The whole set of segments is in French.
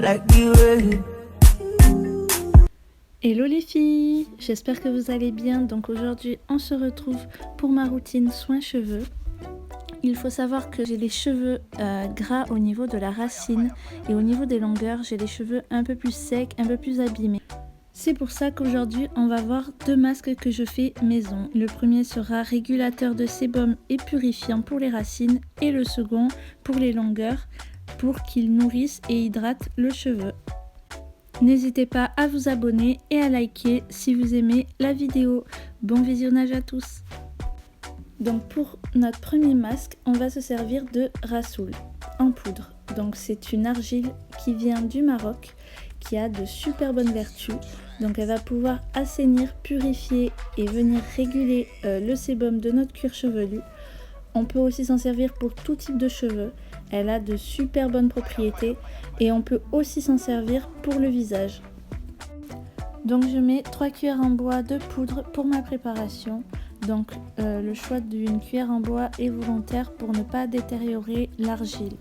like the way. Hello les filles, j'espère que vous allez bien. Donc aujourd'hui on se retrouve pour ma routine soins cheveux. Il faut savoir que j'ai les cheveux gras au niveau de la racine et au niveau des longueurs j'ai les cheveux un peu plus secs, un peu plus abîmés. C'est pour ça qu'aujourd'hui on va voir deux masques que je fais maison. Le premier sera régulateur de sébum et purifiant pour les racines et le second pour les longueurs pour qu'ils nourrissent et hydratent le cheveu. N'hésitez pas à vous abonner et à liker si vous aimez la vidéo. Bon visionnage à tous. Donc pour notre premier masque, on va se servir de Rassoul en poudre. Donc c'est une argile qui vient du Maroc, qui a de super bonnes vertus. Donc elle va pouvoir assainir, purifier et venir réguler le sébum de notre cuir chevelu. On peut aussi s'en servir pour tout type de cheveux. Elle a de super bonnes propriétés et on peut aussi s'en servir pour le visage. Donc je mets 3 cuillères en bois de poudre pour ma préparation. Donc le choix d'une cuillère en bois est volontaire pour ne pas détériorer l'argile.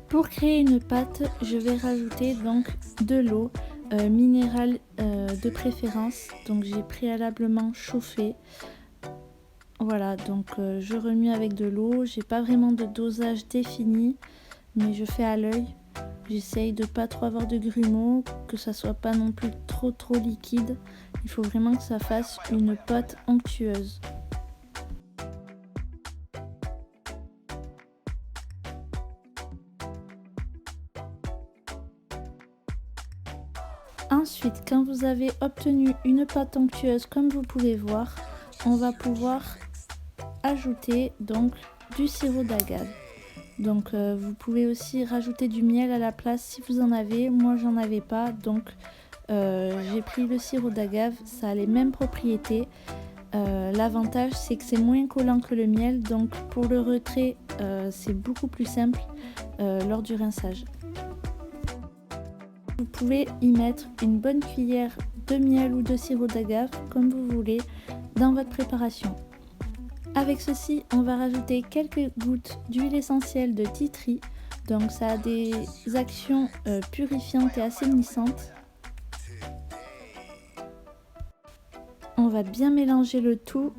Pour créer une pâte, je vais rajouter donc de l'eau minérale de préférence. Donc j'ai préalablement chauffé. Voilà, donc je remue avec de l'eau. J'ai pas vraiment de dosage défini, mais je fais à l'œil. J'essaye de pas trop avoir de grumeaux, que ça soit pas non plus trop liquide. Il faut vraiment que ça fasse une pâte onctueuse. Ensuite, quand vous avez obtenu une pâte onctueuse comme vous pouvez voir, on va pouvoir ajouter donc du sirop d'agave. Donc vous pouvez aussi rajouter du miel à la place si vous en avez. Moi j'en avais pas, donc j'ai pris le sirop d'agave. Ça a les mêmes propriétés. L'avantage c'est que c'est moins collant que le miel, donc pour le retrait c'est beaucoup plus simple lors du rinçage. Vous pouvez y mettre une bonne cuillère de miel ou de sirop d'agave comme vous voulez dans votre préparation. Avec ceci, on va rajouter quelques gouttes d'huile essentielle de tea tree. Donc ça a des actions purifiantes et assainissantes. On va bien mélanger le tout.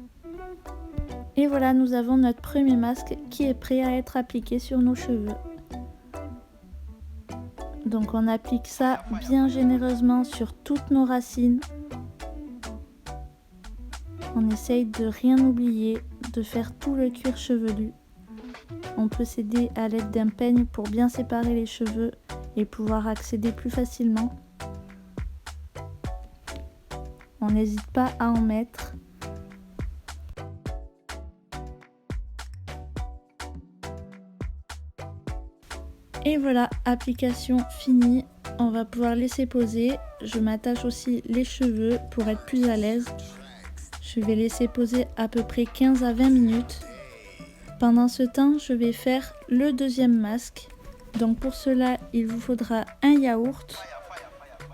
Et voilà, nous avons notre premier masque qui est prêt à être appliqué sur nos cheveux. Donc on applique ça bien généreusement sur toutes nos racines. On essaye de rien oublier, de faire tout le cuir chevelu. On peut s'aider à l'aide d'un peigne pour bien séparer les cheveux et pouvoir accéder plus facilement. On n'hésite pas à en mettre. Et voilà, application finie. On va pouvoir laisser poser. Je m'attache aussi les cheveux pour être plus à l'aise. Je vais laisser poser à peu près 15 à 20 minutes. Pendant ce temps, je vais faire le deuxième masque. Donc pour cela, il vous faudra un yaourt.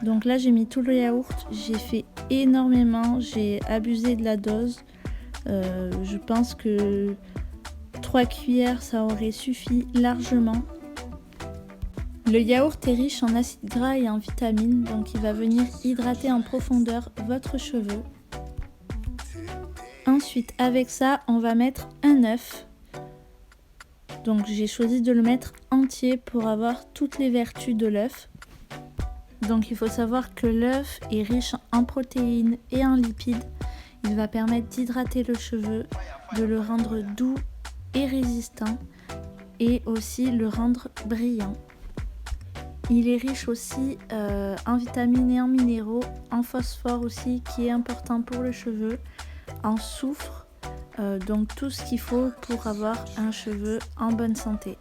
Donc là, j'ai mis tout le yaourt. J'ai fait énormément. J'ai abusé de la dose. Je pense que 3 cuillères, ça aurait suffi largement. Le yaourt est riche en acides gras et en vitamines. Donc il va venir hydrater en profondeur votre cheveu. Ensuite, avec ça, on va mettre un œuf. Donc j'ai choisi de le mettre entier pour avoir toutes les vertus de l'œuf. Donc il faut savoir que l'œuf est riche en protéines et en lipides. Il va permettre d'hydrater le cheveu, de le rendre doux et résistant et aussi le rendre brillant. Il est riche aussi en vitamines et en minéraux, en phosphore aussi qui est important pour le cheveu, en soufre, donc tout ce qu'il faut pour avoir un cheveu en bonne santé.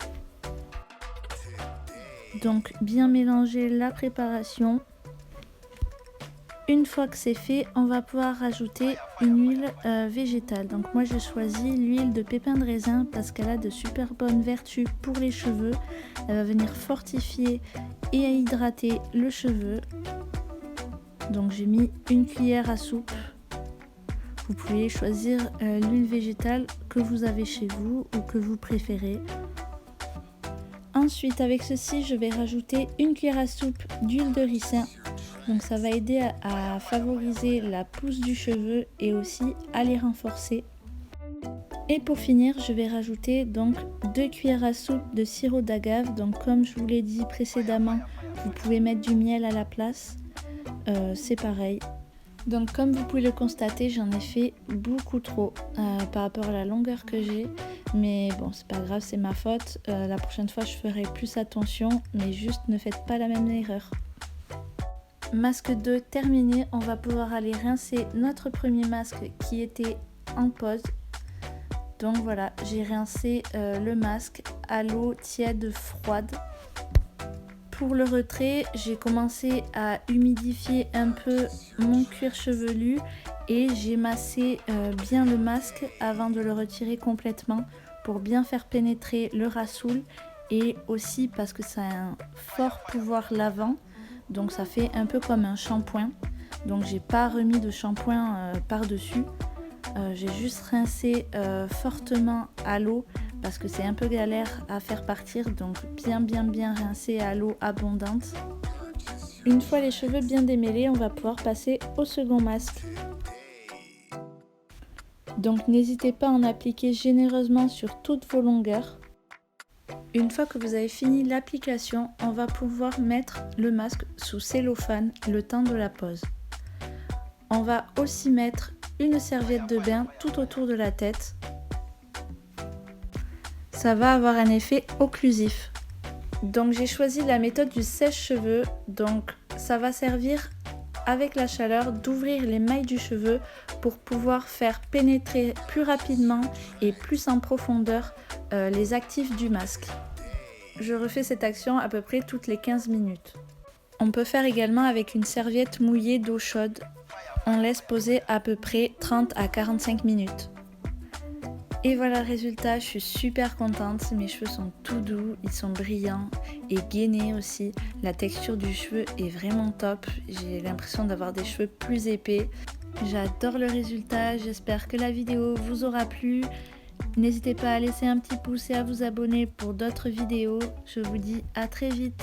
Donc bien mélanger la préparation. Une fois que c'est fait, on va pouvoir rajouter une huile végétale. Donc moi j'ai choisi l'huile de pépin de raisin parce qu'elle a de super bonnes vertus pour les cheveux. Elle va venir fortifier et hydrater le cheveu. Donc j'ai mis une cuillère à soupe. Vous pouvez choisir l'huile végétale que vous avez chez vous ou que vous préférez. Ensuite, avec ceci, je vais rajouter une cuillère à soupe d'huile de ricin. Donc ça va aider à favoriser la pousse du cheveu et aussi à les renforcer. Et pour finir, je vais rajouter donc 2 cuillères à soupe de sirop d'agave. Donc comme je vous l'ai dit précédemment, vous pouvez mettre du miel à la place. C'est pareil. Donc comme vous pouvez le constater, j'en ai fait beaucoup trop par rapport à la longueur que j'ai. Mais bon, c'est pas grave, c'est ma faute. La prochaine fois, je ferai plus attention. Mais juste ne faites pas la même erreur. Masque 2 terminé, on va pouvoir aller rincer notre premier masque qui était en pause. Donc voilà, j'ai rincé le masque à l'eau tiède froide. Pour le retrait, j'ai commencé à humidifier un peu mon cuir chevelu et j'ai massé bien le masque avant de le retirer complètement pour bien faire pénétrer le rassoul et aussi parce que ça a un fort pouvoir lavant, donc ça fait un peu comme un shampoing. Donc j'ai pas remis de shampoing par-dessus. J'ai juste rincé fortement à l'eau parce que c'est un peu galère à faire partir, donc bien rincer à l'eau abondante. Une fois les cheveux bien démêlés, on va pouvoir passer au second masque. Donc n'hésitez pas à en appliquer généreusement sur toutes vos longueurs. Une fois que vous avez fini l'application, on va pouvoir mettre le masque sous cellophane le temps de la pose. On va aussi mettre une serviette de bain tout autour de la tête. Ça va avoir un effet occlusif. Donc j'ai choisi la méthode du sèche-cheveux. Donc ça va servir avec la chaleur d'ouvrir les mailles du cheveu pour pouvoir faire pénétrer plus rapidement et plus en profondeur les actifs du masque. Je refais cette action à peu près toutes les 15 minutes. On peut faire également avec une serviette mouillée d'eau chaude. On laisse poser à peu près 30 à 45 minutes. Et voilà le résultat, je suis super contente, mes cheveux sont tout doux, ils sont brillants et gainés aussi. La texture du cheveu est vraiment top, j'ai l'impression d'avoir des cheveux plus épais. J'adore le résultat, j'espère que la vidéo vous aura plu. N'hésitez pas à laisser un petit pouce et à vous abonner pour d'autres vidéos. Je vous dis à très vite.